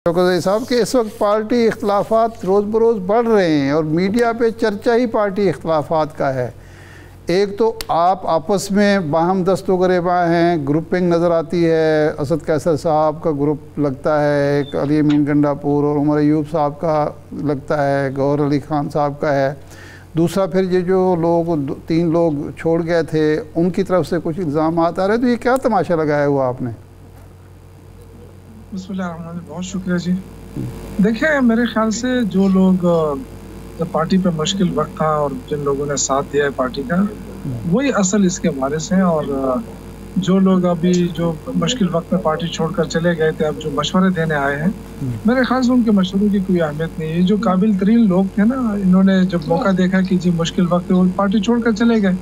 शौकत साहब के इस वक्त पार्टी इख्तलाफात रोज़ बरोज़ बढ़ रहे हैं और मीडिया पे चर्चा ही पार्टी इख्तलाफात का है। एक तो आप आपस में बाहम दस्तोगरेबा हैं, ग्रुपिंग नज़र आती है। असद कैसर साहब का ग्रुप लगता है, एक अली अमीन गंडापुर और उमर अयूब साहब का लगता है, गौहर अली खान साहब का है। दूसरा फिर ये जो लोग 3 लोग छोड़ गए थे उनकी तरफ से कुछ इल्ज़ाम आ रहे, तो ये क्या तमाशा लगाया हुआ आपने? बहुत शुक्रिया जी। देखिए, मेरे ख्याल से जो लोग जब पार्टी पे मुश्किल वक्त था और जिन लोगों ने साथ दिया है पार्टी का, वही असल इसके वारिस हैं। और जो लोग अभी जो मुश्किल वक्त में पार्टी छोड़कर चले गए थे, अब जो मशवरे देने आए हैं, मेरे ख्याल से उनके मशवरों की कोई अहमियत नहीं है। जो काबिल तरीन लोग थे ना, इन्होंने जब मौका देखा कि जी मुश्किल वक्त है, वो पार्टी छोड़कर चले गए।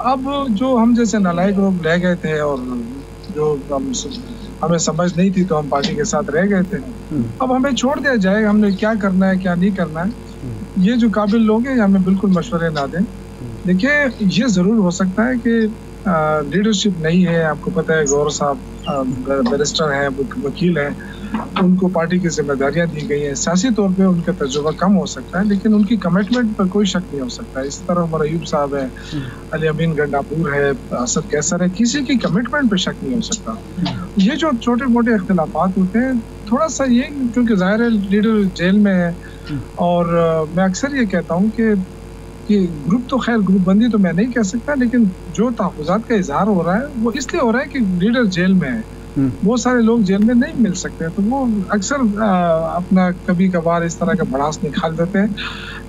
अब जो हम जैसे नालायक लोग रह गए थे और जो हमें समझ नहीं थी तो हम पार्टी के साथ रह गए थे, अब हमें छोड़ दिया जाएगा। हमने क्या करना है क्या नहीं करना है, ये जो काबिल लोग हैं हमें बिल्कुल मशवरे ना दें। देखिए, ये ज़रूर हो सकता है कि लीडरशिप नहीं है। आपको पता है गौर साहब बैरिस्टर हैं, वकील हैं, उनको पार्टी की जिम्मेदारियां दी गई हैं। सियासी तौर पे उनका तजुर्बा कम हो सकता है, लेकिन उनकी कमिटमेंट पर कोई शक नहीं हो सकता। इस तरह उमर अयूब साहब है, अली अमीन गंडापुर है, असद कैसर है, किसी की कमिटमेंट पर शक नहीं हो सकता। ये जो छोटे मोटे इख्तिलाफात होते हैं, थोड़ा सा ये, क्योंकि ज़ाहिर है लीडर जेल में है, और मैं अक्सर ये कहता हूँ कि ग्रुप तो खैर ग्रुप बंदी तो मैं नहीं कह सकता, लेकिन जो तहफ़्फ़ुज़ात का इजहार हो रहा है वो इसलिए हो रहा है कि लीडर जेल में है। बहुत सारे लोग जेल में नहीं मिल सकते, तो वो अक्सर अपना कभी कभार इस तरह का भड़ास निकाल देते हैं।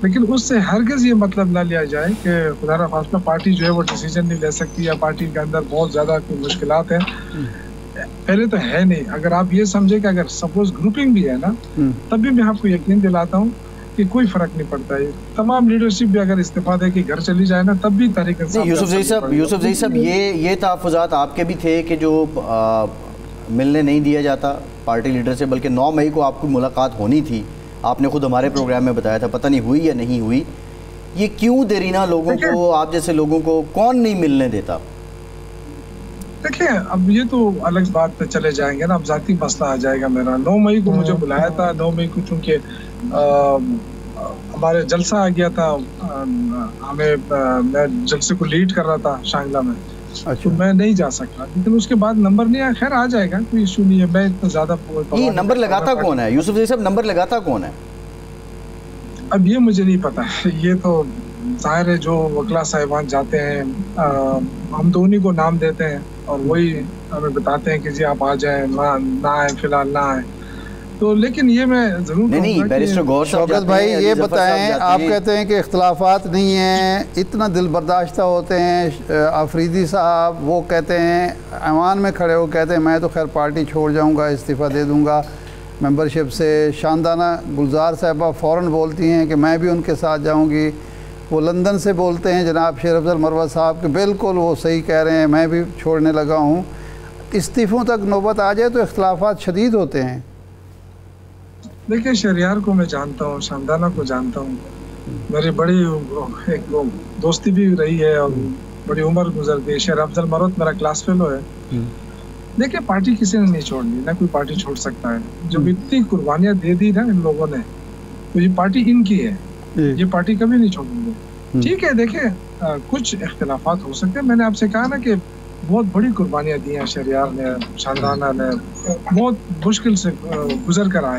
लेकिन उससे हरगिज़ ये मतलब ना लिया जाए कि खुदा न खास्ता पार्टी जो है वो डिसीजन नहीं ले सकती या पार्टी के अंदर बहुत ज़्यादा कोई मुश्किलात हैं। पहले तो है नहीं। अगर आप ये समझे कि अगर सपोज ग्रुपिंग भी है ना, तब भी मैं आपको यकीन दिलाता हूँ कि कोई फर्क नहीं पड़ता है। तमाम लीडरशिप भी अगर इस्तीफा दे के घर चली जाए ना, तब भी तहरीक इंसाफ। यूसुफ जई साहब, ये तहफ़्फ़ुज़ात आपके भी थे कि जो मिलने नहीं दिया जाता पार्टी लीडर से, बल्कि 9 मई को आपकी मुलाकात होनी थी। आपने खुद हमारे प्रोग्राम में बताया था, पता नहीं हुई या नहीं हुई। ये क्यों देरीना लोगों को, आप जैसे लोगों को कौन नहीं मिलने देता? देखिए, अब ये तो अलग बात पे चले जाएंगे ना, अब जाती मसला आ जाएगा मेरा। 9 मई को मुझे बुलाया था। 9 मई को चूँकि हमारे जलसा आ गया था, मैं जलसे को लीड कर रहा था शांगला में। अच्छा। तो मैं नहीं जा सकता, लेकिन उसके बाद नंबर नहीं आया। खैर आ जाएगा, कोई इशू नहीं है। मैं इतना ज़्यादा ये नंबर लगाता कौन है यूसुफ जई साहब? नंबर लगाता कौन है? अब ये मुझे नहीं पता। ये तो जाहिर है जो वकला साहिबान जाते हैं, हम तो उन्हीं को नाम देते हैं और वही हमें बताते हैं कि जी आप आ जाएं, ना आए, फिलहाल ना आए। तो लेकिन ये मैं जरूर नहीं बैरिस्टर गौर साहब, शौकत भाई ये बताएं, आप कहते हैं कि इख्तलाफात नहीं हैं, इतना दिल बर्दाश्त होते हैं। आफरीदी साहब वो कहते हैं, ऐवान में खड़े हो कहते हैं मैं तो खैर पार्टी छोड़ जाऊंगा, इस्तीफ़ा दे दूंगा मेंबरशिप से। शानदाना गुलजार साहबा फ़ौरन बोलती हैं कि मैं भी उनके साथ जाऊंगी। वो लंदन से बोलते हैं जनाब शेर अफजल मरवत साहब कि बिल्कुल वो सही कह रहे हैं, मैं भी छोड़ने लगा हूँ। इस्तीफ़ों तक नौबत आ जाए तो इख्तलाफात शदीद होते हैं। देखिए, शहरियार को मैं जानता हूँ, शानदाना को जानता हूँ, मेरी बड़ी एक दोस्ती भी रही है और बड़ी उम्र गुजर गई। शेर अफजल मरवत मेरा क्लास फेलो है। देखिए, पार्टी किसी ने नहीं छोड़नी, ना कोई पार्टी छोड़ सकता है। जब इतनी कुर्बानियाँ दे दी ना इन लोगों ने, तो ये पार्टी इनकी है, ये पार्टी कभी नहीं छोड़ेंगे। ठीक है, देखिए कुछ इख्तिलाफात हो सकते हैं। मैंने आपसे कहा ना कि बहुत बड़ी कुर्बानियाँ दी हैं शहरियार ने, शानदाना ने, बहुत मुश्किल से गुजर कर आए।